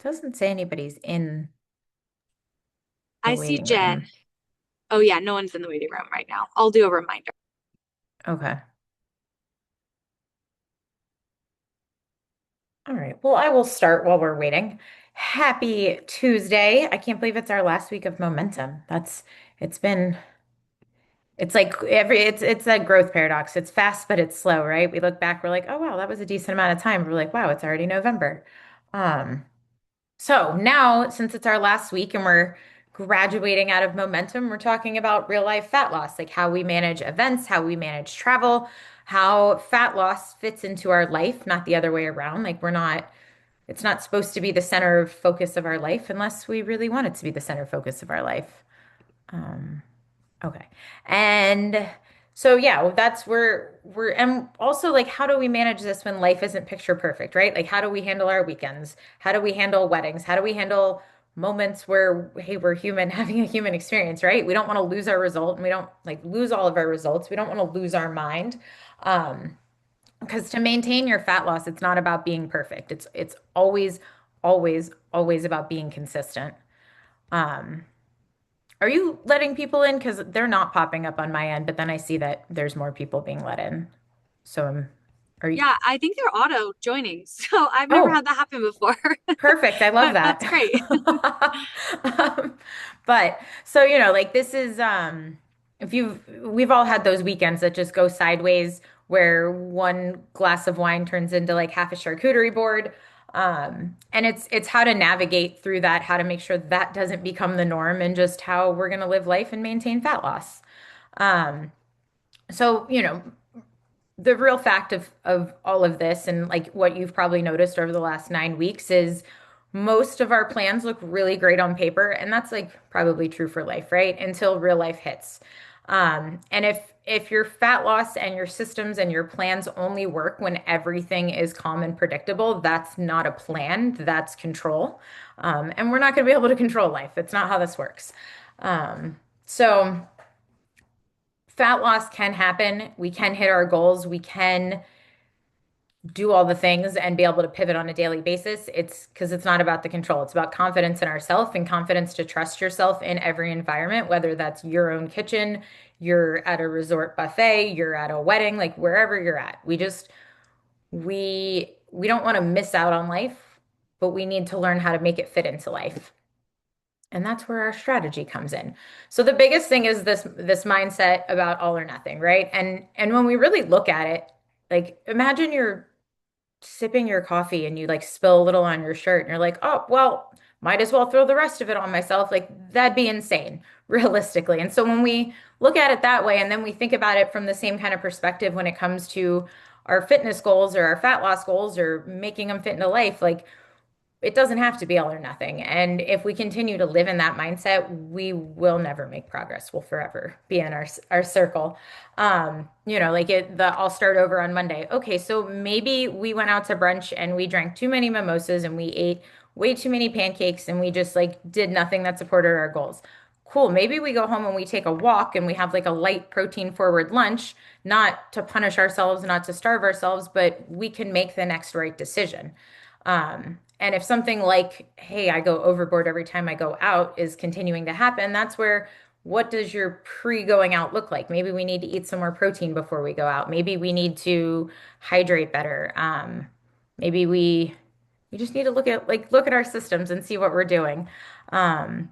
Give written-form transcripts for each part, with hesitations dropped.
Doesn't say anybody's in the I see waiting Jen. room. Oh yeah, no one's in the waiting room right now. I'll do a reminder. Okay. All right. Well, I will start while we're waiting. Happy Tuesday. I can't believe it's our last week of momentum. It's been, it's like it's a growth paradox. It's fast, but it's slow, right? We look back, we're like, oh, wow, that was a decent amount of time. We're like, wow, it's already November. Um, So now, since it's our last week and we're graduating out of momentum, we're talking about real life fat loss, like how we manage events, how we manage travel, how fat loss fits into our life, not the other way around. It's not supposed to be the center of focus of our life unless we really want it to be the center focus of our life. Um, Okay. And so yeah, well, that's where we're and also like how do we manage this when life isn't picture perfect, right? Like how do we handle our weekends? How do we handle weddings? How do we handle moments where hey, we're human having a human experience, right? We don't want to lose our result and we don't like lose all of our results. We don't want to lose our mind. Um, because to maintain your fat loss, it's not about being perfect. It's always about being consistent. Um, are you letting people in? Because they're not popping up on my end, but then I see that there's more people being let in. So are you? Yeah, I think they're auto joining. So I've never Oh, had that happen before. perfect. I love But that. that's great. But so, like this is if we've all had those weekends that just go sideways where one glass of wine turns into like half a charcuterie board. And it's how to navigate through that, how to make sure that doesn't become the norm and just how we're going to live life and maintain fat loss. Um, so, the real fact of all of this and like what you've probably noticed over the last 9 weeks is most of our plans look really great on paper, and that's like probably true for life, right? Until real life hits. And if your fat loss and your systems and your plans only work when everything is calm and predictable, that's not a plan, that's control. And we're not going to be able to control life. It's not how this works. Um, so fat loss can happen. We can hit our goals. We can do all the things and be able to pivot on a daily basis. It's because it's not about the control. It's about confidence in ourselves and confidence to trust yourself in every environment, whether that's your own kitchen, you're at a resort buffet, you're at a wedding, like wherever you're at. We don't want to miss out on life, but we need to learn how to make it fit into life. And that's where our strategy comes in. So the biggest thing is this mindset about all or nothing, right? And when we really look at it, like imagine you're sipping your coffee and you like spill a little on your shirt and you're like, oh, well, might as well throw the rest of it on myself. Like that'd be insane, realistically. And so when we look at it that way and then we think about it from the same kind of perspective when it comes to our fitness goals or our fat loss goals or making them fit into life, like it doesn't have to be all or nothing. And if we continue to live in that mindset, we will never make progress. We'll forever be in our circle. Like I'll start over on Monday. Okay, so maybe we went out to brunch and we drank too many mimosas and we ate way too many pancakes and we just like did nothing that supported our goals. Cool. Maybe we go home and we take a walk and we have like a light protein forward lunch, not to punish ourselves, not to starve ourselves, but we can make the next right decision. And if something like, hey, I go overboard every time I go out is continuing to happen, that's where what does your pre-going out look like? Maybe we need to eat some more protein before we go out. Maybe we need to hydrate better. Maybe we just need to look at our systems and see what we're doing. Um,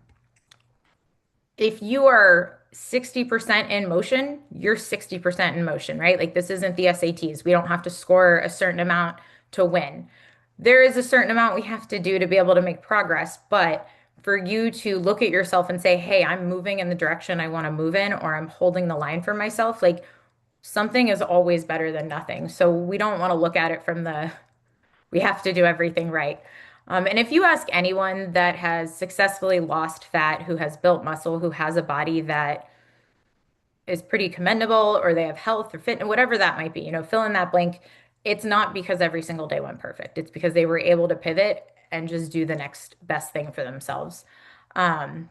if you are 60% in motion, you're 60% in motion, right? Like this isn't the SATs. We don't have to score a certain amount to win. There is a certain amount we have to do to be able to make progress, but for you to look at yourself and say, "Hey, I'm moving in the direction I want to move in," or "I'm holding the line for myself," like something is always better than nothing. So we don't want to look at it from the we have to do everything right. And if you ask anyone that has successfully lost fat, who has built muscle, who has a body that is pretty commendable, or they have health or fitness, whatever that might be, fill in that blank. It's not because every single day went perfect. It's because they were able to pivot and just do the next best thing for themselves. Um,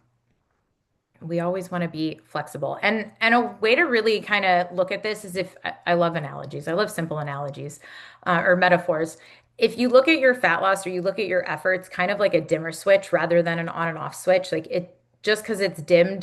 we always want to be flexible. And a way to really kind of look at this is if I love analogies. I love simple analogies or metaphors. if you look at your fat loss or you look at your efforts kind of like a dimmer switch rather than an on and off switch, like it just because it's dim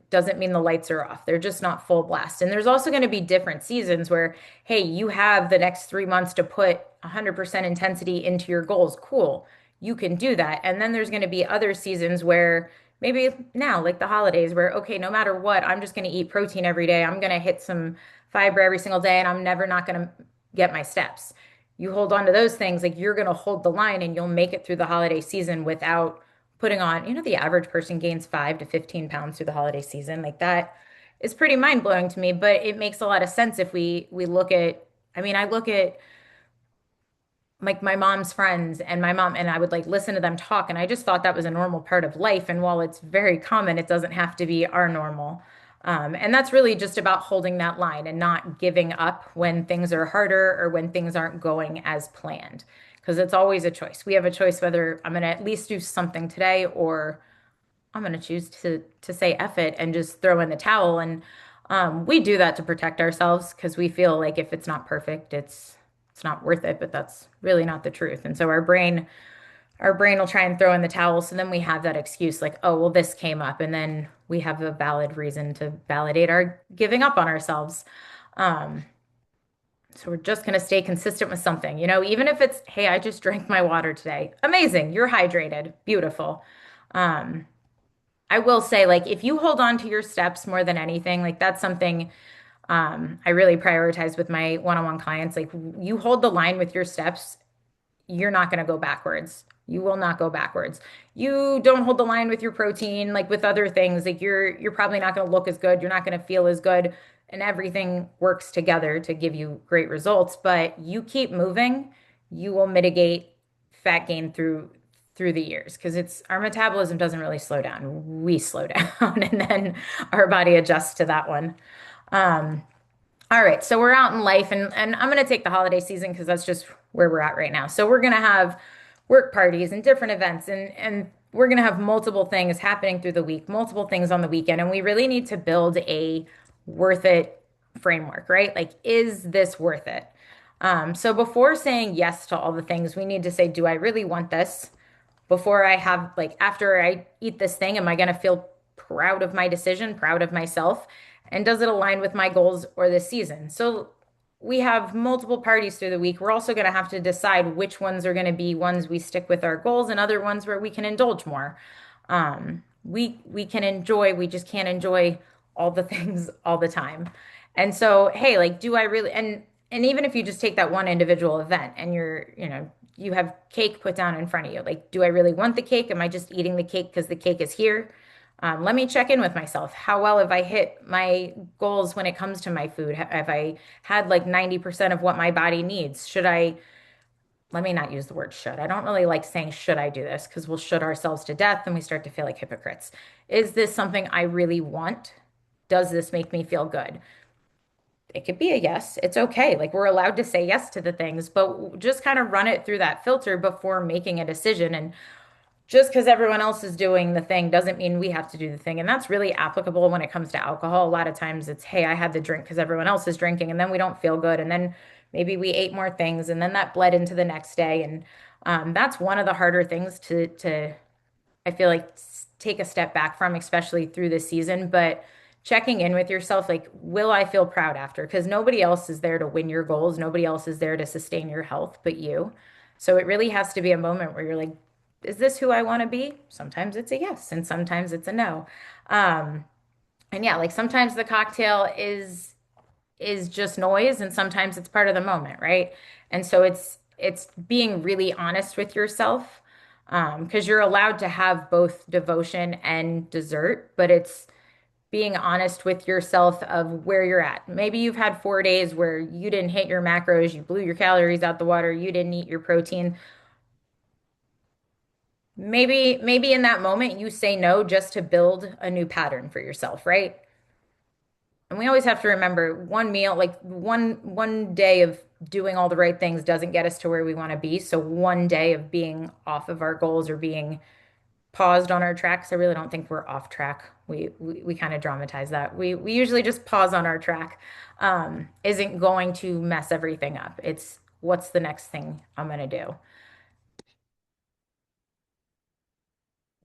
doesn't mean the lights are off. They're just not full blast. And there's also going to be different seasons where, hey, you have the next 3 months to put 100% intensity into your goals. Cool. You can do that. And then there's going to be other seasons where maybe now, like the holidays, where, okay, no matter what, I'm just going to eat protein every day. I'm going to hit some fiber every single day, and I'm never not going to get my steps. You hold on to those things, like you're going to hold the line and you'll make it through the holiday season without putting on, the average person gains 5 to 15 pounds through the holiday season. Like that is pretty mind blowing to me, but it makes a lot of sense if we look at, I look at like my mom's friends and my mom, and I would like listen to them talk. And I just thought that was a normal part of life. And while it's very common, it doesn't have to be our normal. And that's really just about holding that line and not giving up when things are harder or when things aren't going as planned. Because it's always a choice. We have a choice whether I'm going to at least do something today or I'm going to choose to say F it and just throw in the towel. And we do that to protect ourselves because we feel like if it's not perfect, it's not worth it. But that's really not the truth. And so our brain will try and throw in the towel. So then we have that excuse like, oh, well, this came up, and then we have a valid reason to validate our giving up on ourselves. Um, so we're just going to stay consistent with something, even if it's, hey, I just drank my water today. Amazing. You're hydrated. Beautiful. Um, I will say, like, if you hold on to your steps more than anything, like, that's something I really prioritize with my one-on-one clients. Like, you hold the line with your steps, you're not going to go backwards. You will not go backwards. You don't hold the line with your protein, like with other things, like you're probably not going to look as good. You're not going to feel as good, and everything works together to give you great results. But you keep moving, you will mitigate fat gain through the years because it's our metabolism doesn't really slow down. We slow down, and then our body adjusts to that one. Um, all right, so we're out in life, and I'm going to take the holiday season because that's just where we're at right now. So we're going to have work parties and different events, and we're going to have multiple things happening through the week, multiple things on the weekend, and we really need to build a worth it framework, right? Like, is this worth it? So before saying yes to all the things, we need to say, do I really want this? Before I have, like, after I eat this thing, am I going to feel proud of my decision, proud of myself? And does it align with my goals or this season? So we have multiple parties through the week. We're also going to have to decide which ones are going to be ones we stick with our goals and other ones where we can indulge more. We can enjoy, we just can't enjoy all the things all the time. And so, hey, like, do I really, and even if you just take that one individual event and you have cake put down in front of you, like, do I really want the cake? Am I just eating the cake because the cake is here? Let me check in with myself. How well have I hit my goals when it comes to my food? Have I had like 90% of what my body needs? Let me not use the word should. I don't really like saying, should I do this? Because we'll should ourselves to death and we start to feel like hypocrites. Is this something I really want? Does this make me feel good? It could be a yes. It's okay. Like, we're allowed to say yes to the things, but just kind of run it through that filter before making a decision. And just because everyone else is doing the thing doesn't mean we have to do the thing. And that's really applicable when it comes to alcohol. A lot of times it's, hey, I had the drink because everyone else is drinking, and then we don't feel good. And then maybe we ate more things, and then that bled into the next day. And that's one of the harder things to I feel like take a step back from, especially through this season. But checking in with yourself, like, will I feel proud after? Because nobody else is there to win your goals. Nobody else is there to sustain your health but you. So it really has to be a moment where you're like, is this who I want to be? Sometimes it's a yes, and sometimes it's a no. Um, and yeah, like sometimes the cocktail is just noise, and sometimes it's part of the moment, right? And so it's being really honest with yourself, because you're allowed to have both devotion and dessert, but it's being honest with yourself of where you're at. Maybe you've had 4 days where you didn't hit your macros, you blew your calories out the water, you didn't eat your protein. Maybe in that moment you say no just to build a new pattern for yourself, right? And we always have to remember one meal, like one day of doing all the right things doesn't get us to where we want to be. So one day of being off of our goals or being paused on our tracks, I really don't think we're off track. We kind of dramatize that. We usually just pause on our track. Isn't going to mess everything up. It's what's the next thing I'm going to do?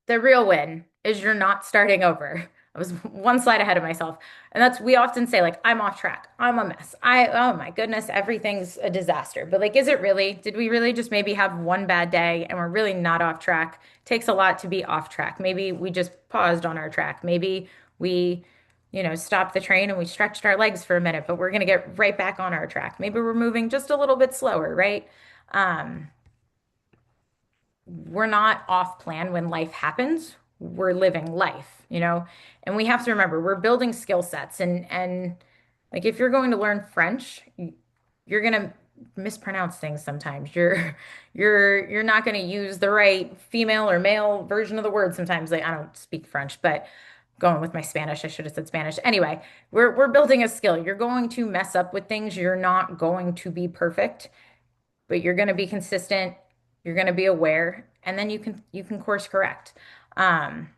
The real win is you're not starting over. I was one slide ahead of myself. And that's, we often say, like, I'm off track. I'm a mess. Oh my goodness, everything's a disaster. But like, is it really? Did we really just maybe have one bad day and we're really not off track? Takes a lot to be off track. Maybe we just paused on our track. Maybe we, stopped the train and we stretched our legs for a minute, but we're going to get right back on our track. Maybe we're moving just a little bit slower, right? Um, we're not off plan when life happens. We're living life, And we have to remember we're building skill sets and like if you're going to learn French, you're going to mispronounce things sometimes. You're not going to use the right female or male version of the word sometimes. Like I don't speak French, but going with my Spanish, I should have said Spanish. Anyway, we're building a skill. You're going to mess up with things. You're not going to be perfect, but you're going to be consistent, you're going to be aware, and then you can course correct. Um,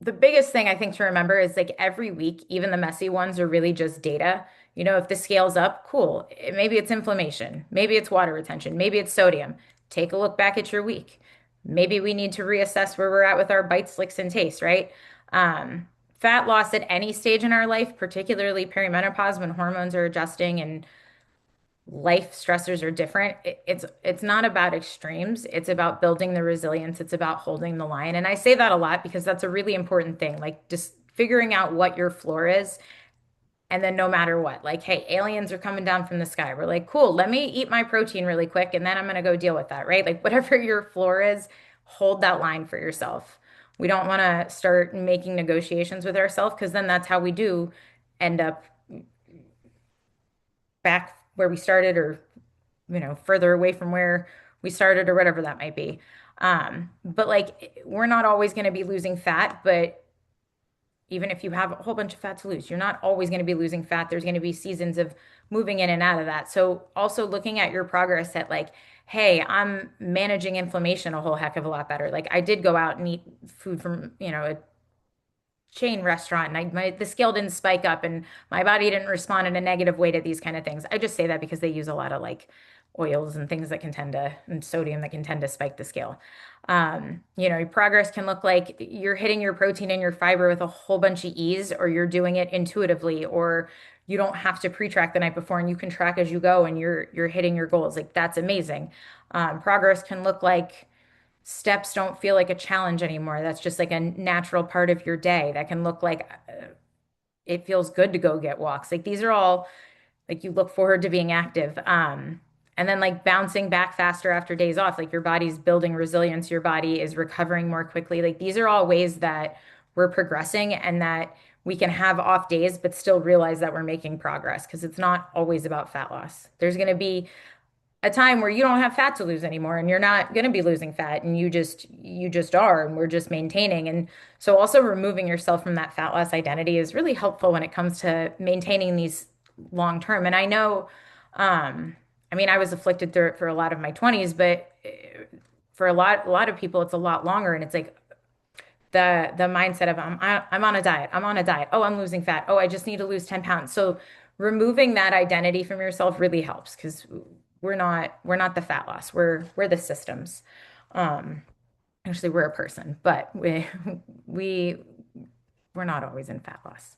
the biggest thing I think to remember is like every week, even the messy ones are really just data. If the scale's up, cool. Maybe it's inflammation, maybe it's water retention, maybe it's sodium. Take a look back at your week. Maybe we need to reassess where we're at with our bites, licks, and tastes, right? Um, Fat loss at any stage in our life, particularly perimenopause when hormones are adjusting and life stressors are different. It's not about extremes. It's about building the resilience. It's about holding the line. And I say that a lot because that's a really important thing. Like just figuring out what your floor is. And then no matter what, like, hey, aliens are coming down from the sky. We're like, cool, let me eat my protein really quick and then I'm going to go deal with that, right? Like whatever your floor is, hold that line for yourself. We don't want to start making negotiations with ourselves because then that's how we do end up back where we started or further away from where we started or whatever that might be. But like we're not always going to be losing fat, but even if you have a whole bunch of fat to lose, you're not always going to be losing fat. There's going to be seasons of moving in and out of that. So also looking at your progress at like, hey, I'm managing inflammation a whole heck of a lot better. Like I did go out and eat food from, a chain restaurant and the scale didn't spike up and my body didn't respond in a negative way to these kind of things. I just say that because they use a lot of like oils and things that can tend to and sodium that can tend to spike the scale. Your progress can look like you're hitting your protein and your fiber with a whole bunch of ease, or you're doing it intuitively, or you don't have to pre-track the night before and you can track as you go and you're hitting your goals. Like that's amazing. Progress can look like steps don't feel like a challenge anymore. That's just like a natural part of your day. That can look like it feels good to go get walks. Like these are all like you look forward to being active. And then like bouncing back faster after days off, like your body's building resilience, your body is recovering more quickly. Like these are all ways that we're progressing and that we can have off days, but still realize that we're making progress because it's not always about fat loss. There's going to be a time where you don't have fat to lose anymore and you're not going to be losing fat and you just are and we're just maintaining. And so also removing yourself from that fat loss identity is really helpful when it comes to maintaining these long term. And I know I mean I was afflicted through it for a lot of my 20s, but for a lot of people it's a lot longer and it's like the mindset of I'm on a diet. I'm on a diet. Oh, I'm losing fat. Oh, I just need to lose 10 pounds. So removing that identity from yourself really helps because we're not the fat loss. We're the systems. Um, Actually we're a person, but we we're not always in fat loss.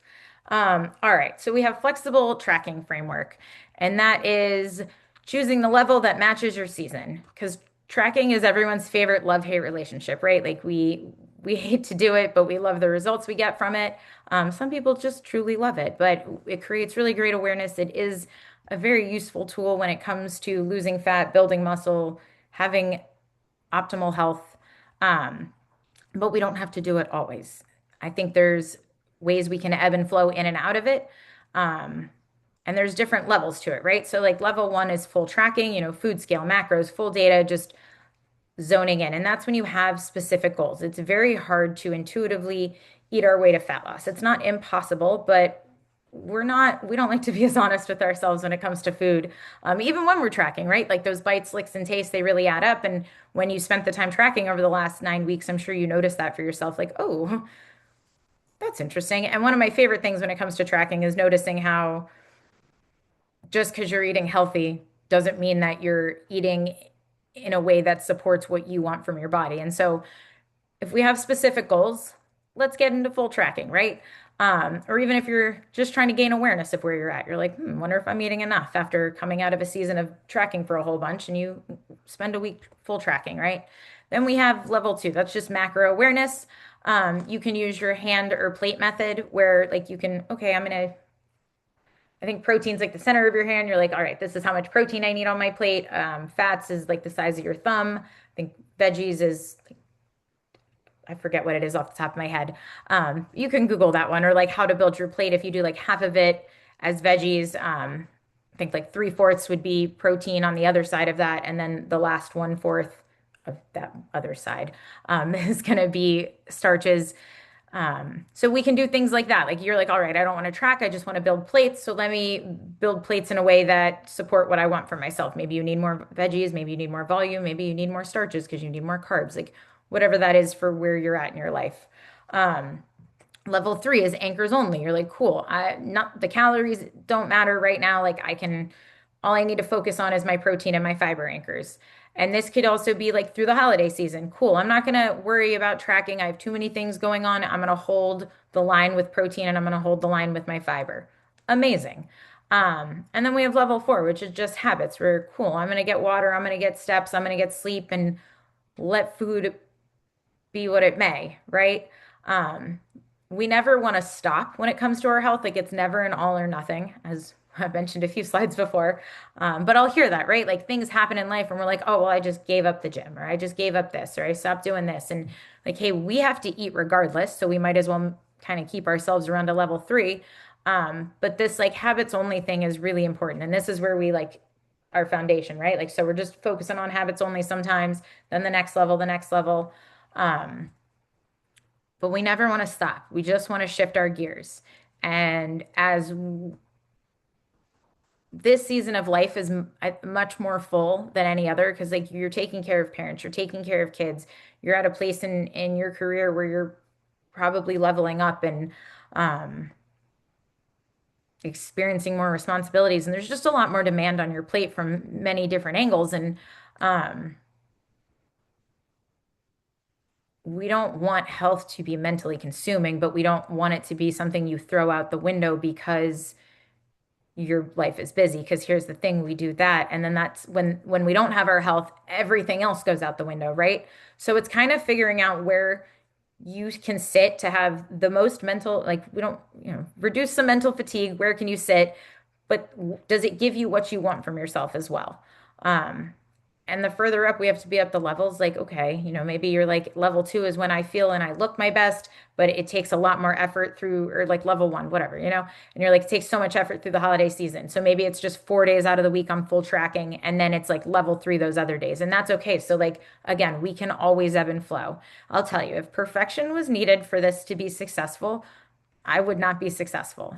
All right, so we have flexible tracking framework, and that is choosing the level that matches your season. Because tracking is everyone's favorite love-hate relationship, right? Like we hate to do it, but we love the results we get from it. Some people just truly love it, but it creates really great awareness. It is a very useful tool when it comes to losing fat, building muscle, having optimal health. Um, but we don't have to do it always. I think there's ways we can ebb and flow in and out of it. Um, and there's different levels to it, right? So like level one is full tracking, food scale, macros, full data, just zoning in. And that's when you have specific goals. It's very hard to intuitively eat our way to fat loss. It's not impossible, but we don't like to be as honest with ourselves when it comes to food. Even when we're tracking, right? Like those bites, licks, and tastes, they really add up. And when you spent the time tracking over the last 9 weeks, I'm sure you noticed that for yourself, like, oh, that's interesting. And one of my favorite things when it comes to tracking is noticing how just because you're eating healthy doesn't mean that you're eating in a way that supports what you want from your body. And so if we have specific goals, let's get into full tracking, right? Or even if you're just trying to gain awareness of where you're at, you're like, wonder if I'm eating enough after coming out of a season of tracking for a whole bunch, and you spend a week full tracking, right? Then we have level two. That's just macro awareness. You can use your hand or plate method where like you can, okay, I think protein's like the center of your hand. You're like, all right, this is how much protein I need on my plate. Fats is like the size of your thumb. I think veggies is I forget what it is off the top of my head. You can Google that one or like how to build your plate if you do like half of it as veggies. I think like three-fourths would be protein on the other side of that, and then the last one-fourth of that other side is going to be starches. So we can do things like that. Like you're like, all right, I don't want to track. I just want to build plates. So let me build plates in a way that support what I want for myself. Maybe you need more veggies. Maybe you need more volume. Maybe you need more starches because you need more carbs. Like whatever that is for where you're at in your life. Um, Level three is anchors only. You're like, cool. I not the calories don't matter right now. Like I can, all I need to focus on is my protein and my fiber anchors. And this could also be like through the holiday season. Cool. I'm not gonna worry about tracking. I have too many things going on. I'm gonna hold the line with protein and I'm gonna hold the line with my fiber. Amazing. And then we have level four, which is just habits. Where cool. I'm gonna get water. I'm gonna get steps. I'm gonna get sleep and let food be what it may, right? Um, we never want to stop when it comes to our health. Like it's never an all or nothing, as I've mentioned a few slides before. But I'll hear that, right? Like things happen in life and we're like, oh, well, I just gave up the gym or I just gave up this or I stopped doing this. And like, hey, we have to eat regardless. So we might as well kind of keep ourselves around a level three. But this like habits only thing is really important. And this is where we like our foundation, right? Like, so we're just focusing on habits only sometimes, then the next level. Um, but we never want to stop. We just want to shift our gears. And this season of life is much more full than any other because like you're taking care of parents, you're taking care of kids, you're at a place in your career where you're probably leveling up and um, experiencing more responsibilities. And there's just a lot more demand on your plate from many different angles. And um, we don't want health to be mentally consuming, but we don't want it to be something you throw out the window because your life is busy. Because here's the thing, we do that, and then that's when we don't have our health, everything else goes out the window, right? So it's kind of figuring out where you can sit to have the most mental, like we don't, reduce some mental fatigue. Where can you sit? But does it give you what you want from yourself as well? Um, and the further up we have to be up the levels, like, okay, maybe you're like level two is when I feel and I look my best, but it takes a lot more effort through, or like level one, whatever, and you're like, it takes so much effort through the holiday season. So maybe it's just 4 days out of the week I'm full tracking, and then it's like level three those other days. And that's okay. So, like, again, we can always ebb and flow. I'll tell you, if perfection was needed for this to be successful, I would not be successful.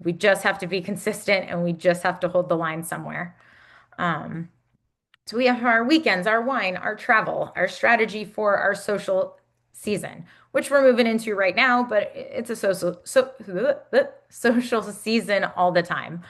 We just have to be consistent and we just have to hold the line somewhere. Um, so we have our weekends, our wine, our travel, our strategy for our social season, which we're moving into right now, but it's a social season all the time.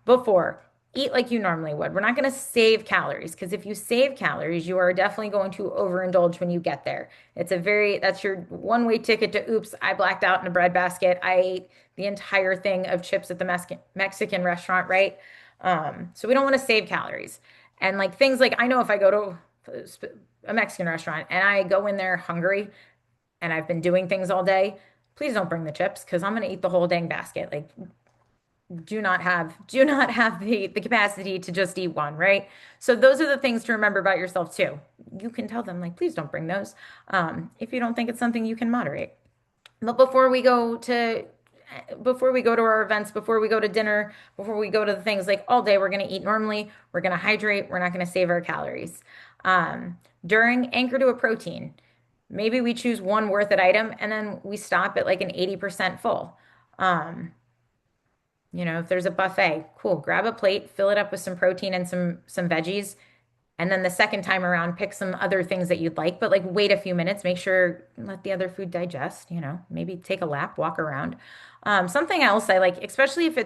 Before, eat like you normally would. We're not going to save calories because if you save calories, you are definitely going to overindulge when you get there. That's your one-way ticket to oops, I blacked out in a bread basket. I ate the entire thing of chips at the Mexican restaurant, right? So we don't want to save calories. And like things like I know if I go to a Mexican restaurant and I go in there hungry and I've been doing things all day, please don't bring the chips because I'm gonna eat the whole dang basket. Like do not have the capacity to just eat one, right? So those are the things to remember about yourself too. You can tell them like please don't bring those if you don't think it's something you can moderate. But before we go to our events, before we go to dinner, before we go to the things like all day, we're going to eat normally. We're going to hydrate. We're not going to save our calories. During anchor to a protein, maybe we choose one worth it item and then we stop at like an 80% full. Um, if there's a buffet, cool, grab a plate, fill it up with some protein and some veggies, And then the second time around, pick some other things that you'd like, but like wait a few minutes, make sure let the other food digest, maybe take a lap, walk around. Something else I like, especially if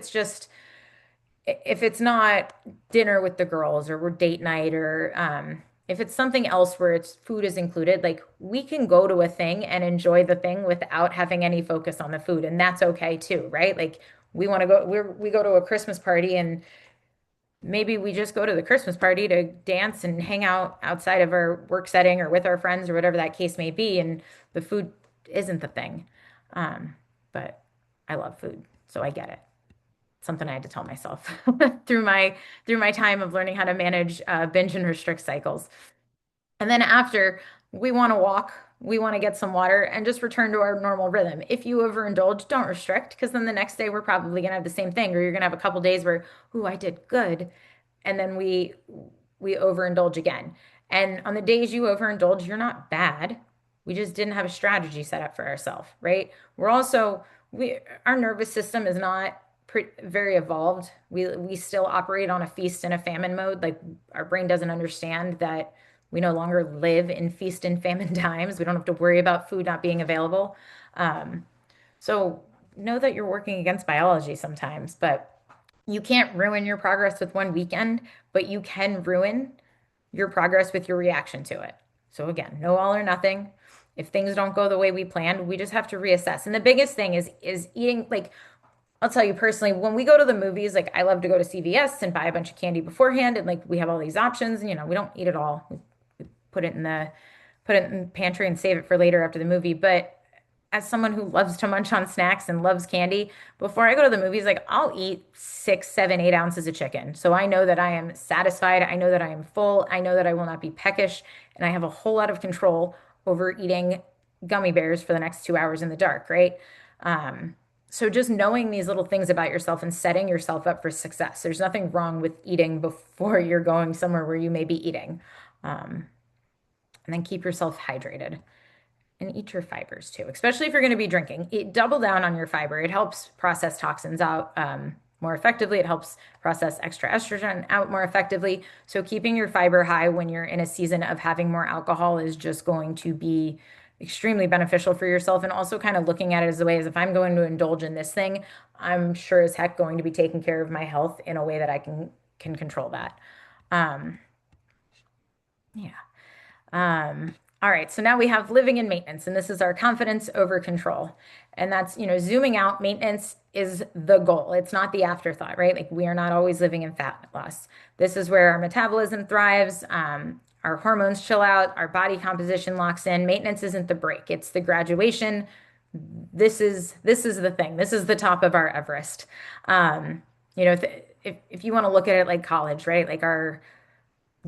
it's not dinner with the girls or we're date night or if it's something else where it's food is included, like we can go to a thing and enjoy the thing without having any focus on the food, and that's okay too, right? Like we go to a Christmas party and maybe we just go to the Christmas party to dance and hang out outside of our work setting or with our friends or whatever that case may be, and the food isn't the thing. But I love food, so I get it. Something I had to tell myself through my time of learning how to manage binge and restrict cycles. And then after, we want to walk, we want to get some water and just return to our normal rhythm. If you overindulge, don't restrict, because then the next day we're probably gonna have the same thing, or you're gonna have a couple days where, ooh, I did good, and then we overindulge again. And on the days you overindulge, you're not bad. We just didn't have a strategy set up for ourselves, right? We're also we our nervous system is not very evolved. We still operate on a feast and a famine mode. Like our brain doesn't understand that we no longer live in feast and famine times. We don't have to worry about food not being available. Um, so know that you're working against biology sometimes, but you can't ruin your progress with one weekend, but you can ruin your progress with your reaction to it. So again, no all or nothing. If things don't go the way we planned, we just have to reassess. And the biggest thing is eating, like I'll tell you personally, when we go to the movies, like I love to go to CVS and buy a bunch of candy beforehand, and like we have all these options, and we don't eat it all. We put it in the pantry and save it for later after the movie. But as someone who loves to munch on snacks and loves candy, before I go to the movies, like I'll eat 6, 7, 8 ounces of chicken. So I know that I am satisfied. I know that I am full. I know that I will not be peckish. And I have a whole lot of control over eating gummy bears for the next 2 hours in the dark, right? Um, so just knowing these little things about yourself and setting yourself up for success. There's nothing wrong with eating before you're going somewhere where you may be eating. Um, and then keep yourself hydrated and eat your fibers too, especially if you're going to be drinking. Double down on your fiber. It helps process toxins out more effectively. It helps process extra estrogen out more effectively. So keeping your fiber high when you're in a season of having more alcohol is just going to be extremely beneficial for yourself. And also kind of looking at it as a way as if I'm going to indulge in this thing, I'm sure as heck going to be taking care of my health in a way that I can control that. Um, yeah. All right, so now we have living in maintenance, and this is our confidence over control. And that's, zooming out, maintenance is the goal. It's not the afterthought, right? Like we are not always living in fat loss. This is where our metabolism thrives, our hormones chill out, our body composition locks in. Maintenance isn't the break, it's the graduation. This is the thing. This is the top of our Everest. If you want to look at it like college, right? Like our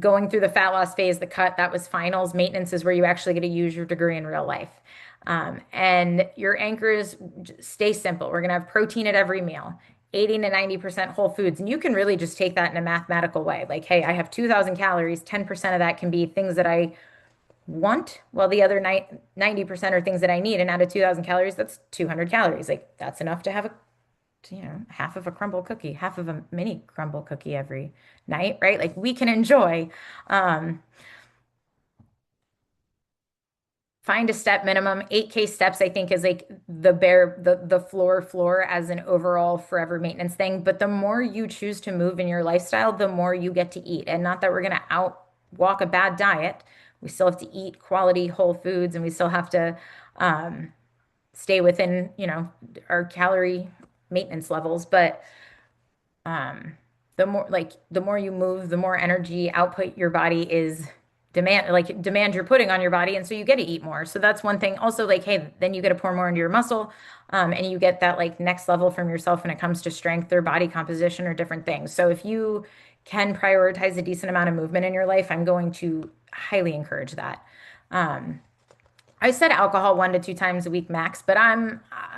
going through the fat loss phase, the cut, that was finals. Maintenance is where you actually get to use your degree in real life. And your anchors stay simple. We're going to have protein at every meal, 80 to 90% whole foods. And you can really just take that in a mathematical way. Like, hey, I have 2,000 calories. 10% of that can be things that I want, while the other 90% are things that I need. And out of 2,000 calories, that's 200 calories. Like, that's enough to have half of a crumble cookie, half of a mini crumble cookie every night, right? Like we can enjoy, um, find a step minimum. 8K steps, I think, is like the floor as an overall forever maintenance thing. But the more you choose to move in your lifestyle, the more you get to eat. And not that we're going to outwalk a bad diet. We still have to eat quality whole foods, and we still have to um, stay within, our calorie maintenance levels. But the more you move, the more energy output your body is demand you're putting on your body, and so you get to eat more. So that's one thing. Also, like, hey, then you get to pour more into your muscle, and you get that like next level from yourself when it comes to strength or body composition or different things. So if you can prioritize a decent amount of movement in your life, I'm going to highly encourage that. Um, I said alcohol 1 to 2 times a week max, but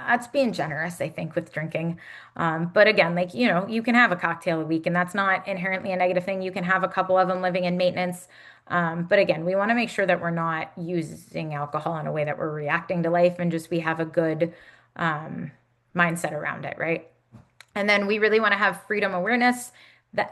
that's being generous, I think, with drinking. But again, like, you can have a cocktail a week, and that's not inherently a negative thing. You can have a couple of them living in maintenance. But again, we want to make sure that we're not using alcohol in a way that we're reacting to life, and just we have a good mindset around it, right? And then we really want to have freedom awareness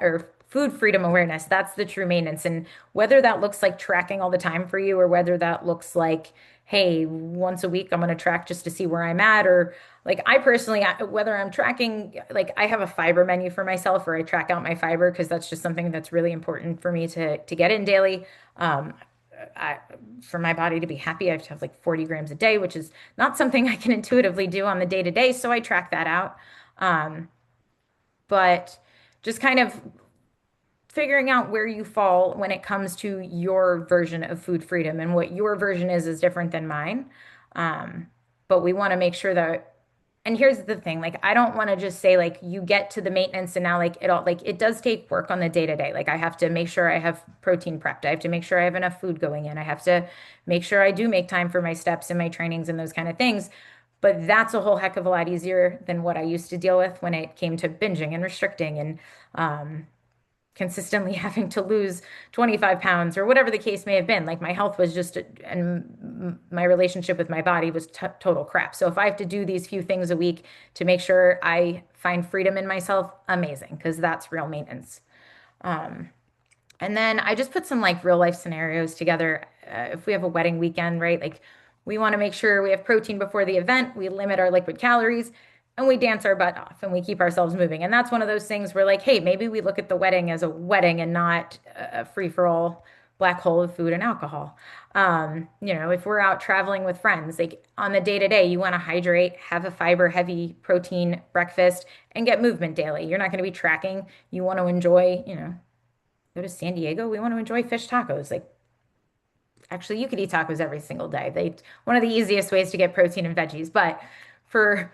or food freedom awareness. That's the true maintenance. And whether that looks like tracking all the time for you, or whether that looks like, hey, once a week I'm going to track just to see where I'm at, or like I personally, whether I'm tracking, like I have a fiber menu for myself, or I track out my fiber because that's just something that's really important for me to get in daily. Um, I, for my body to be happy, I have to have like 40 grams a day, which is not something I can intuitively do on the day to day. So I track that out. Um, but just kind of figuring out where you fall when it comes to your version of food freedom, and what your version is different than mine. Um, but we want to make sure that, and here's the thing, like I don't want to just say like you get to the maintenance and now like it all, like it does take work on the day to day. Like I have to make sure I have protein prepped. I have to make sure I have enough food going in. I have to make sure I do make time for my steps and my trainings and those kind of things. But that's a whole heck of a lot easier than what I used to deal with when it came to binging and restricting and consistently having to lose 25 pounds or whatever the case may have been. Like my health was just, and my relationship with my body was total crap. So if I have to do these few things a week to make sure I find freedom in myself, amazing, because that's real maintenance. Um, and then I just put some like real life scenarios together. If we have a wedding weekend, right? Like we want to make sure we have protein before the event, we limit our liquid calories, and we dance our butt off and we keep ourselves moving. And that's one of those things where, like, hey, maybe we look at the wedding as a wedding and not a free for all black hole of food and alcohol. If we're out traveling with friends, like on the day to day, you want to hydrate, have a fiber heavy protein breakfast, and get movement daily. You're not going to be tracking. You want to enjoy, go to San Diego, we want to enjoy fish tacos. Like, actually, you could eat tacos every single day. They one of the easiest ways to get protein and veggies, but for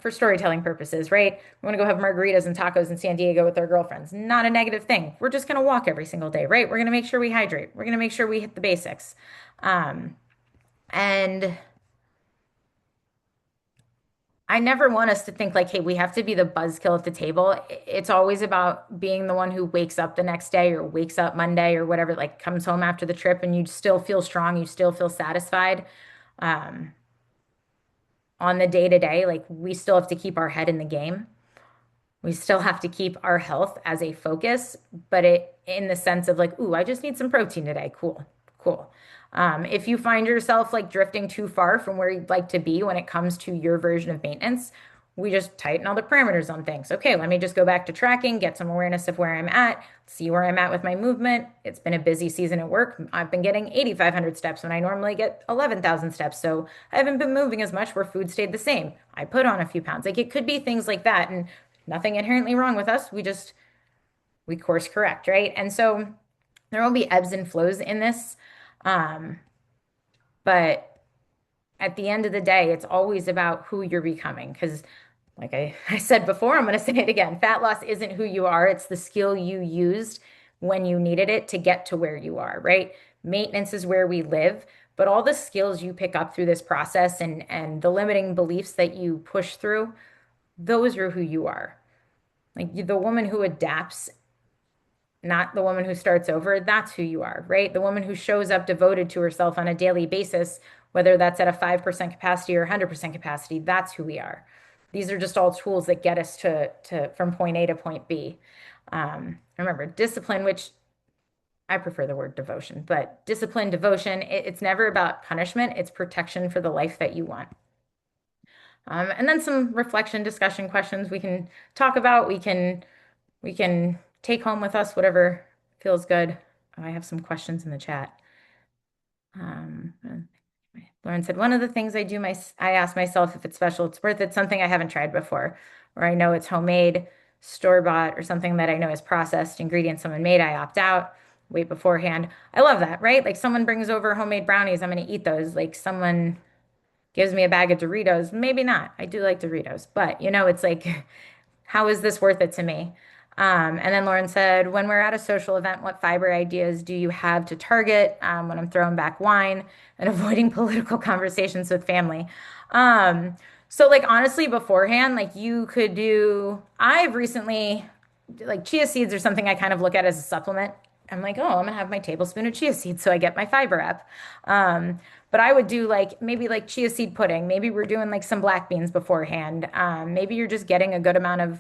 storytelling purposes, right? We want to go have margaritas and tacos in San Diego with our girlfriends. Not a negative thing. We're just going to walk every single day, right? We're going to make sure we hydrate. We're going to make sure we hit the basics. Um, and I never want us to think like, hey, we have to be the buzzkill at the table. It's always about being the one who wakes up the next day or wakes up Monday or whatever, like comes home after the trip and you still feel strong, you still feel satisfied. Um, on the day to day, like we still have to keep our head in the game. We still have to keep our health as a focus, but it in the sense of like, ooh, I just need some protein today. Cool, cool. If you find yourself like drifting too far from where you'd like to be when it comes to your version of maintenance, we just tighten all the parameters on things. Okay, let me just go back to tracking, get some awareness of where I'm at, see where I'm at with my movement. It's been a busy season at work. I've been getting 8,500 steps when I normally get 11,000 steps. So I haven't been moving as much where food stayed the same. I put on a few pounds. Like it could be things like that. And nothing inherently wrong with us. We course correct, right? And so there will be ebbs and flows in this. Um, but at the end of the day, it's always about who you're becoming. Because, like I said before, I'm going to say it again, fat loss isn't who you are, it's the skill you used when you needed it to get to where you are, right? Maintenance is where we live. But all the skills you pick up through this process and the limiting beliefs that you push through, those are who you are. Like the woman who adapts, not the woman who starts over, that's who you are, right? The woman who shows up devoted to herself on a daily basis, whether that's at a 5% capacity or 100% capacity, that's who we are. These are just all tools that get us to from point A to point B. Remember, discipline, which I prefer the word devotion, but discipline, devotion, it's never about punishment, it's protection for the life that you want. And then some reflection, discussion questions we can talk about. We can take home with us whatever feels good. I have some questions in the chat. Um, Lauren said, one of the things I ask myself if it's special, it's worth it, something I haven't tried before, or I know it's homemade, store-bought, or something that I know is processed ingredients someone made, I opt out, wait beforehand. I love that, right? Like someone brings over homemade brownies, I'm going to eat those. Like someone gives me a bag of Doritos, maybe not. I do like Doritos, but it's like, how is this worth it to me? And then Lauren said, when we're at a social event, what fiber ideas do you have to target when I'm throwing back wine and avoiding political conversations with family? So like honestly, beforehand, like you could do, I've recently, like chia seeds or something I kind of look at as a supplement. I'm like, oh, I'm gonna have my tablespoon of chia seeds so I get my fiber up. But I would do like maybe like chia seed pudding. Maybe we're doing like some black beans beforehand. Maybe you're just getting a good amount of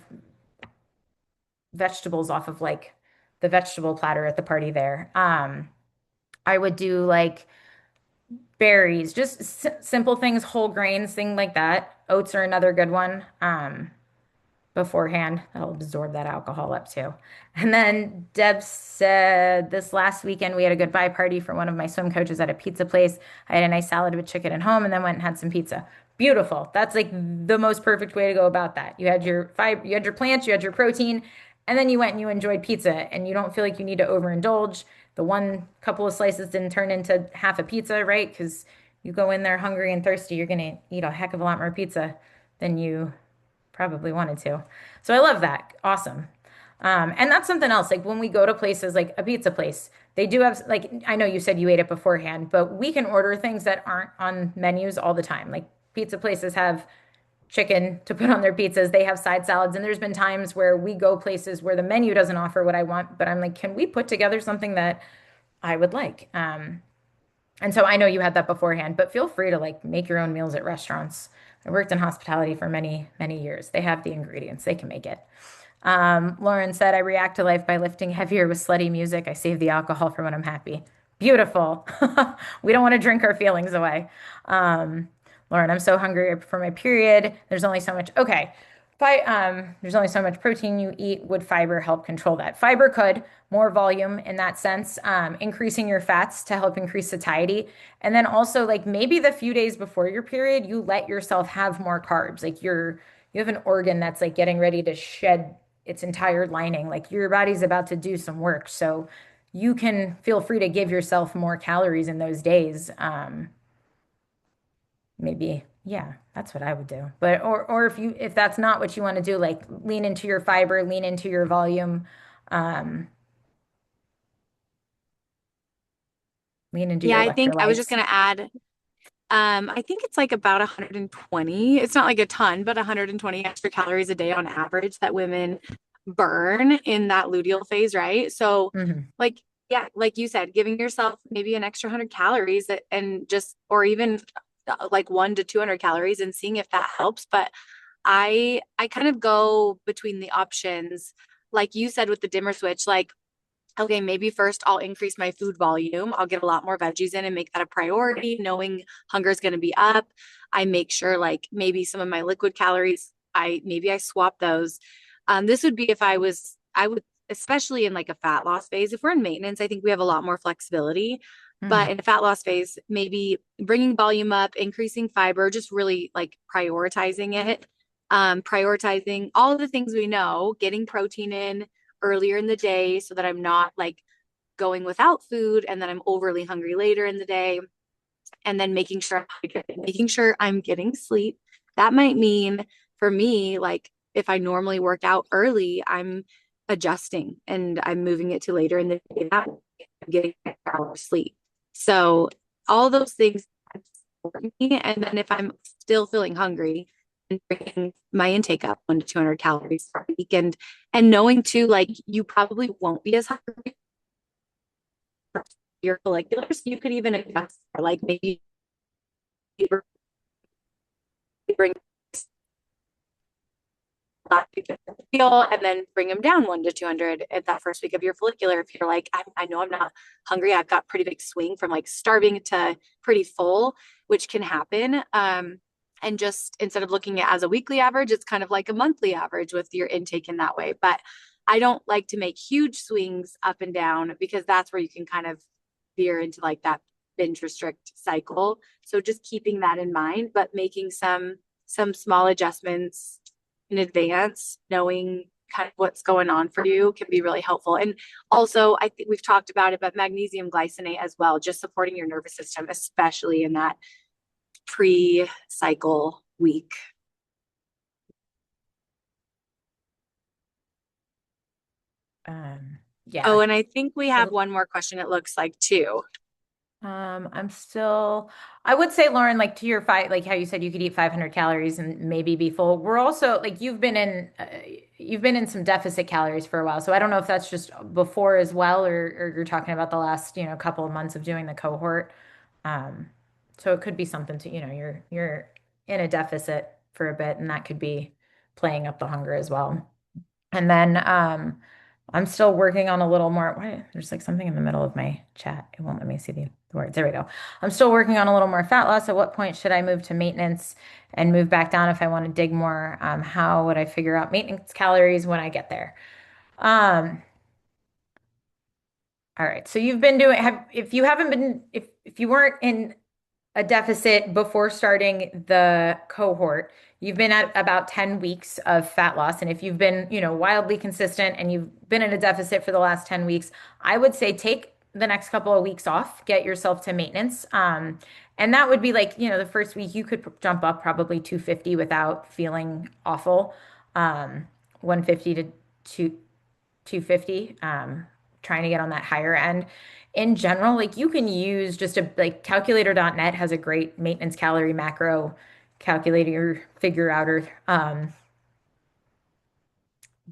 vegetables off of like the vegetable platter at the party there. I would do like berries, just simple things, whole grains, thing like that. Oats are another good one. Beforehand. That'll absorb that alcohol up too. And then Deb said this last weekend we had a goodbye party for one of my swim coaches at a pizza place. I had a nice salad with chicken at home and then went and had some pizza. Beautiful. That's like the most perfect way to go about that. You had your fiber, you had your plants, you had your protein, and then you went and you enjoyed pizza and you don't feel like you need to overindulge. The one couple of slices didn't turn into half a pizza, right? Because you go in there hungry and thirsty, you're gonna eat a heck of a lot more pizza than you probably wanted to. So I love that. Awesome. And that's something else. Like when we go to places like a pizza place, they do have, like, I know you said you ate it beforehand, but we can order things that aren't on menus all the time. Like pizza places have chicken to put on their pizzas, they have side salads. And there's been times where we go places where the menu doesn't offer what I want, but I'm like, can we put together something that I would like? And so I know you had that beforehand, but feel free to like make your own meals at restaurants. I worked in hospitality for many, many years. They have the ingredients, they can make it. Lauren said, I react to life by lifting heavier with slutty music. I save the alcohol for when I'm happy. Beautiful. We don't want to drink our feelings away. Lauren, I'm so hungry for my period. There's only so much. Okay. There's only so much protein you eat. Would fiber help control that? Fiber could, more volume in that sense, increasing your fats to help increase satiety. And then also, like maybe the few days before your period, you let yourself have more carbs. Like you have an organ that's like getting ready to shed its entire lining. Like your body's about to do some work. So you can feel free to give yourself more calories in those days. Maybe, yeah, that's what I would do. But or if that's not what you want to do, like lean into your fiber, lean into your volume, um, lean into Yeah, your I think I was just electrolytes. gonna add, I think it's like about 120. It's not like a ton, but 120 extra calories a day on average that women burn in that luteal phase, right? So, Hmm. like, yeah, like you said, giving yourself maybe an extra 100 calories and just, or even like 1 to 200 calories and seeing if that helps. But I kind of go between the options, like you said with the dimmer switch, like okay, maybe first I'll increase my food volume. I'll get a lot more veggies in and make that a priority, knowing hunger is going to be up. I make sure like maybe some of my liquid calories, I swap those. This would be if I would, especially in like a fat loss phase. If we're in maintenance, I think we have a lot more flexibility. But Hmm. in a fat loss phase, maybe bringing volume up, increasing fiber, just really like prioritizing it, prioritizing all of the things we know, getting protein in earlier in the day so that I'm not like going without food and then I'm overly hungry later in the day, and then making sure I'm getting sleep. That might mean for me, like if I normally work out early, I'm adjusting and I'm moving it to later in the day. That I'm getting an hour of sleep. So all those things for me. And then if I'm still feeling hungry, and bringing my intake up 1 to 200 calories per week, and knowing too, like you probably won't be as hungry for your folliculars. You could even adjust, like maybe bring that feel and then bring them down 1 to 200 at that first week of your follicular. If you're like, I know I'm not hungry, I've got pretty big swing from like starving to pretty full, which can happen. And just instead of looking at it as a weekly average, it's kind of like a monthly average with your intake in that way. But I don't like to make huge swings up and down because that's where you can kind of veer into like that binge restrict cycle. So just keeping that in mind, but making some small adjustments in advance, knowing kind of what's going on for you can be really helpful. And also, I think we've talked about it, but magnesium glycinate as well, just supporting your nervous system, especially in that pre-cycle week. Oh, Yeah. and I think we have one more question, it looks like, too. I'm still, I would say, Lauren, like to your fight, like how you said you could eat 500 calories and maybe be full. We're also like you've been in some deficit calories for a while. So I don't know if that's just before as well, or you're talking about the last, couple of months of doing the cohort. Um, so it could be something to, you're in a deficit for a bit, and that could be playing up the hunger as well. And then I'm still working on a little more. Why, there's like something in the middle of my chat. It won't let me see the words. There we go. I'm still working on a little more fat loss. At what point should I move to maintenance and move back down if I want to dig more? How would I figure out maintenance calories when I get there? Um, all right. So you've been doing have if you haven't been if you weren't in a deficit before starting the cohort, you've been at about 10 weeks of fat loss. And if you've been, wildly consistent and you've been in a deficit for the last 10 weeks, I would say take the next couple of weeks off, get yourself to maintenance. And that would be like, the first week you could jump up probably 250 without feeling awful. 150 to 250, trying to get on that higher end. In general, like you can use just a like calculator.net has a great maintenance calorie macro calculator figure outer.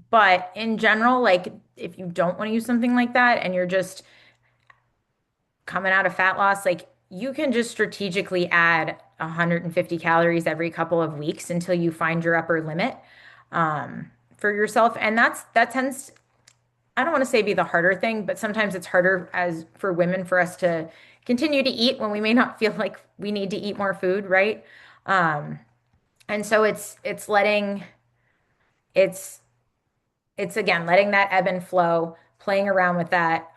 But in general, like if you don't want to use something like that and you're just coming out of fat loss, like you can just strategically add 150 calories every couple of weeks until you find your upper limit for yourself. And that tends I don't want to say be the harder thing, but sometimes it's harder as for women for us to continue to eat when we may not feel like we need to eat more food, right? Um, and so it's letting it's it's again letting that ebb and flow, playing around with that.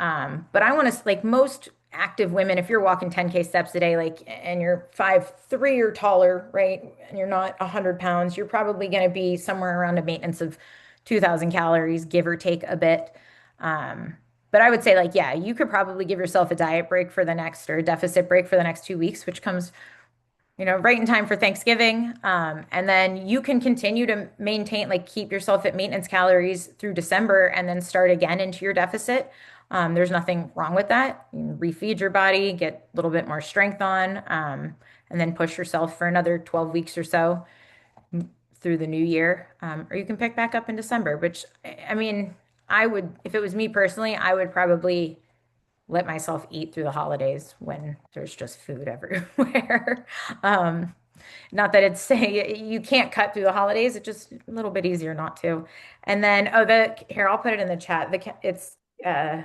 But I want to like most active women, if you're walking 10K steps a day, like and you're 5'3" or taller, right? And you're not 100 pounds, you're probably going to be somewhere around a maintenance of 2,000 calories, give or take a bit. Um, but I would say like, yeah, you could probably give yourself a diet break for the next or a deficit break for the next 2 weeks, which comes right in time for Thanksgiving. And then you can continue to maintain, like keep yourself at maintenance calories through December and then start again into your deficit. There's nothing wrong with that. You can refeed your body, get a little bit more strength on, and then push yourself for another 12 weeks or so through the new year. Or you can pick back up in December, which I mean, I would, if it was me personally, I would probably let myself eat through the holidays when there's just food everywhere. Um, Not that it's saying you can't cut through the holidays, it's just a little bit easier not to. And then, oh, here, I'll put it in the chat. It's uh,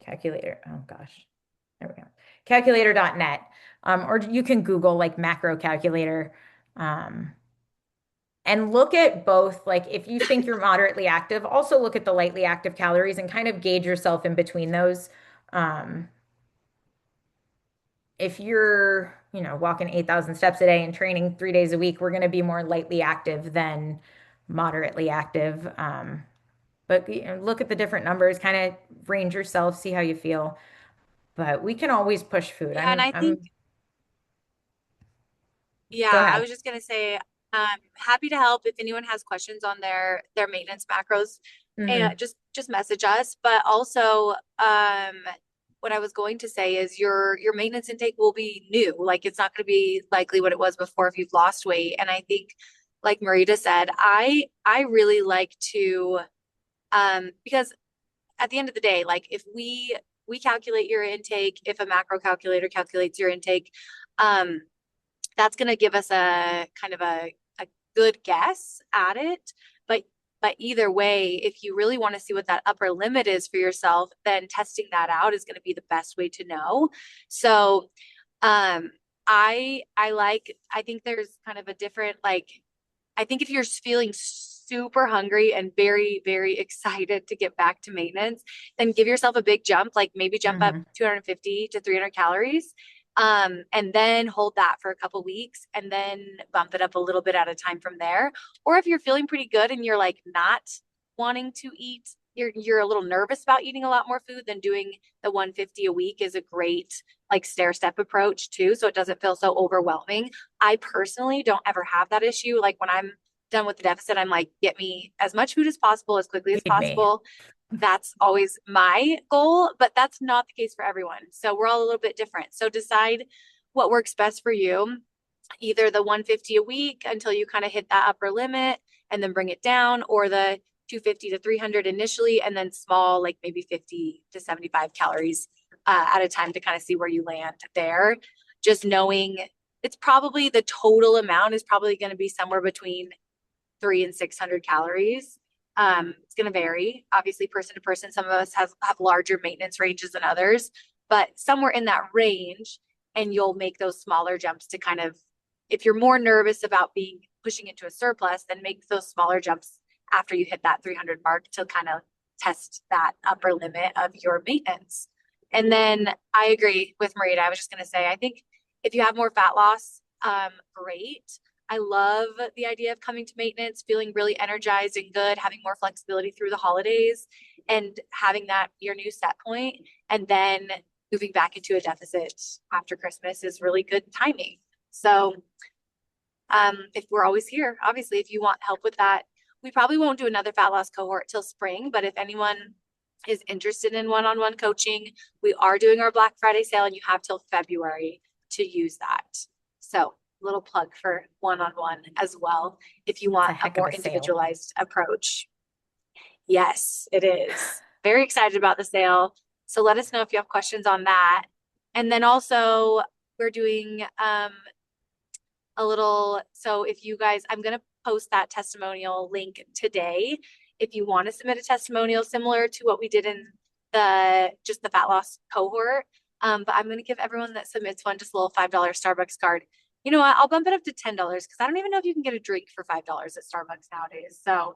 calculator. Oh gosh, there we go. Calculator.net. Or you can Google like macro calculator. Um, and look at both, like if you think you're moderately active, also look at the lightly active calories and kind of gauge yourself in between those. Um, if you're, walking 8,000 steps a day and training 3 days a week, we're going to be more lightly active than moderately active. But look at the different numbers, kind of range yourself, see how you feel. But we can always push food. Yeah, and I think, Go yeah, I ahead. was just gonna say, happy to help if anyone has questions on their maintenance macros, and Hmm. just message us. But also, what I was going to say is your maintenance intake will be new. Like it's not going to be likely what it was before if you've lost weight. And I think, like Marita said, I really like to, because at the end of the day, like if we calculate your intake, if a macro calculator calculates your intake, um, that's going to give us a kind of a good guess at it. But either way, if you really want to see what that upper limit is for yourself, then testing that out is going to be the best way to know. So I think there's kind of a different like I think if you're feeling super hungry and very, very excited to get back to maintenance, then give yourself a big jump, like maybe jump up Hmm. 250 to 300 calories. And then hold that for a couple weeks and then bump it up a little bit at a time from there. Or if you're feeling pretty good and you're like not wanting to eat, you're a little nervous about eating a lot more food, then doing the 150 a week is a great like stair step approach too. So it doesn't feel so overwhelming. I personally don't ever have that issue. Like when I'm done with the deficit, I'm like, get me as much food as possible, as quickly as Feed me. possible. That's always my goal, but that's not the case for everyone. So we're all a little bit different. So decide what works best for you. Either the 150 a week until you kind of hit that upper limit and then bring it down, or the 250 to 300 initially, and then small, like maybe 50 to 75 calories at a time to kind of see where you land there. Just knowing it's probably the total amount is probably going to be somewhere between 300 and 600 calories. It's going to vary, obviously, person to person. Some of us have larger maintenance ranges than others, but somewhere in that range, and you'll make those smaller jumps to kind of, if you're more nervous about being pushing into a surplus, then make those smaller jumps after you hit that 300 mark to kind of test that upper limit of your maintenance. And then I agree with Marita. I was just going to say, I think if you have more fat loss, great. I love the idea of coming to maintenance, feeling really energized and good, having more flexibility through the holidays, and having that your new set point, and then moving back into a deficit after Christmas is really good timing. So, if we're always here, obviously, if you want help with that, we probably won't do another fat loss cohort till spring. But if anyone is interested in one-on-one coaching, we are doing our Black Friday sale, and you have till February to use that. So, little plug for one-on-one as well if you That's a want a heck of more a sale. individualized approach. Yes, it is. Very excited about the sale. So let us know if you have questions on that. And then also we're doing a little, so if you guys, I'm going to post that testimonial link today. If you want to submit a testimonial similar to what we did in just the fat loss cohort. But I'm going to give everyone that submits one just a little $5 Starbucks card. You know what? I'll bump it up to $10 because I don't even know if you can get a drink for $5 at Starbucks nowadays. So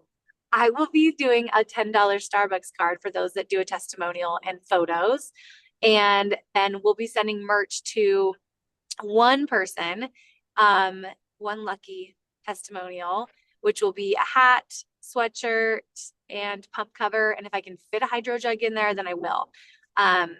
I will be doing a $10 Starbucks card for those that do a testimonial and photos. And then we'll be sending merch to one person, um, one lucky testimonial, which will be a hat, sweatshirt, and pump cover. And if I can fit a hydro jug in there, then I will. Um,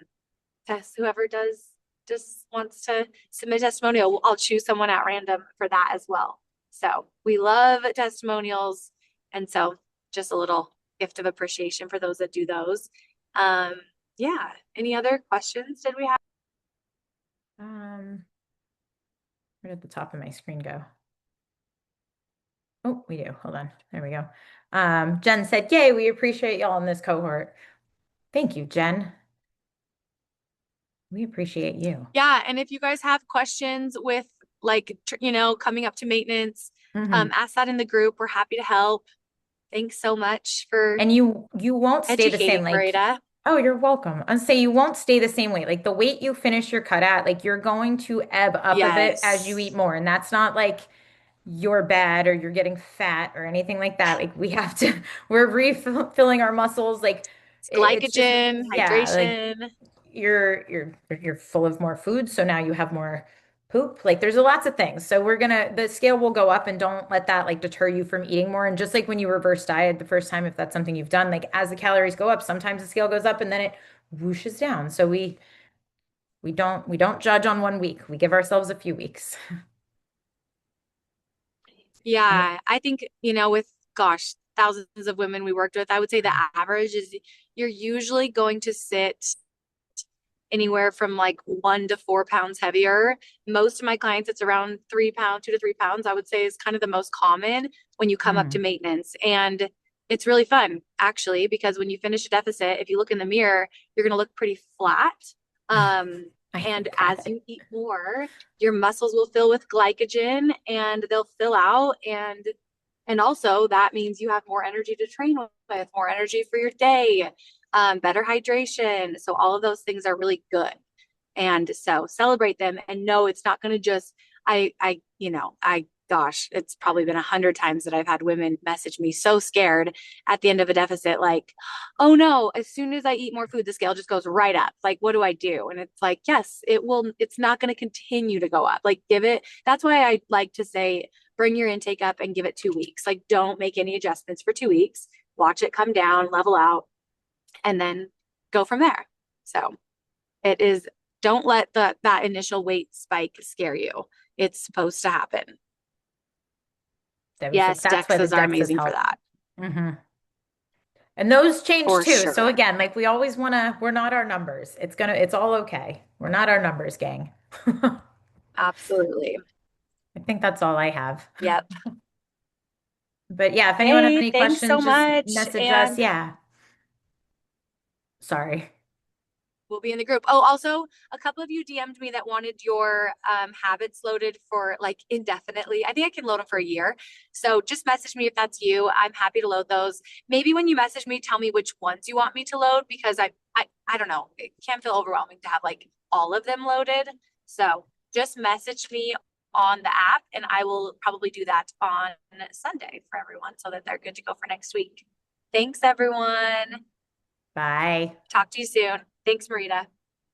whoever does just wants to submit a testimonial, I'll choose someone at random for that as well. So we love testimonials. And so just a little gift of appreciation for those that do those. Um, yeah. Any other questions did we have? Um, where did the top of my screen go? Oh, we do. Hold on. There we go. Jen said, "Yay, we appreciate y'all in this cohort." Thank you, Jen. We appreciate you. Yeah, and if you guys have questions with like coming up to maintenance, Hmm. ask that in the group. We're happy to help. Thanks so much for And you won't stay the same. educating, Like, Marita. oh, you're welcome. I'll say you won't stay the same weight. Like the weight you finish your cut at, like you're going to ebb up a bit as you eat Yes. more. And that's not like you're bad or you're getting fat or anything like that. Like we have to, we're refilling our muscles. Like It's it's just, glycogen, yeah, like hydration. you're full of more food, so now you have more poop. Like there's lots of things. So the scale will go up and don't let that like deter you from eating more. And just like when you reverse diet the first time, if that's something you've done, like as the calories go up, sometimes the scale goes up and then it whooshes down. So we don't judge on 1 week. We give ourselves a few weeks. And Yeah, I think, with gosh, thousands of women we worked with, I would say the average is you're usually going to sit anywhere from like 1 to 4 pounds heavier. Most of my clients, it's around 3 pounds, 2 to 3 pounds, I would say is kind of the most common when you come up to mm, maintenance. And it's really fun actually, because when you finish a deficit, if you look in the mirror, you're going to look pretty flat. Um, I and hate as that. you eat more, your muscles will fill with glycogen and they'll fill out. And also that means you have more energy to train with, more energy for your day, better hydration. So all of those things are really good. And so celebrate them and know it's not going to just, gosh, it's probably been 100 times that I've had women message me so scared at the end of a deficit, like, oh no, as soon as I eat more food, the scale just goes right up. Like, what do I do? And it's like, yes, it's not going to continue to go up. Like, that's why I like to say, bring your intake up and give it 2 weeks. Like, don't make any adjustments for 2 weeks. Watch it come down, level out, and then go from there. So it is, don't let that initial weight spike scare you. It's supposed to happen. Yes, That's why the DEXAs are DEXAs amazing for help. that, Hmm. And those change for too. So sure. again, like we always want to, we're not our numbers. It's all okay. We're not our numbers, gang. I Absolutely. think that's all I have. Yep. But yeah, if anyone has Hey, any thanks so questions, just much. message us. And Yeah. Sorry. We'll be in the group. Oh, also, a couple of you DM'd me that wanted your habits loaded for like indefinitely. I think I can load them for a year. So just message me if that's you. I'm happy to load those. Maybe when you message me, tell me which ones you want me to load because I don't know. It can feel overwhelming to have like all of them loaded. So just message me on the app and I will probably do that on Sunday for everyone so that they're good to go for next week. Thanks, everyone. Bye. Talk to you soon. Thanks, Marita.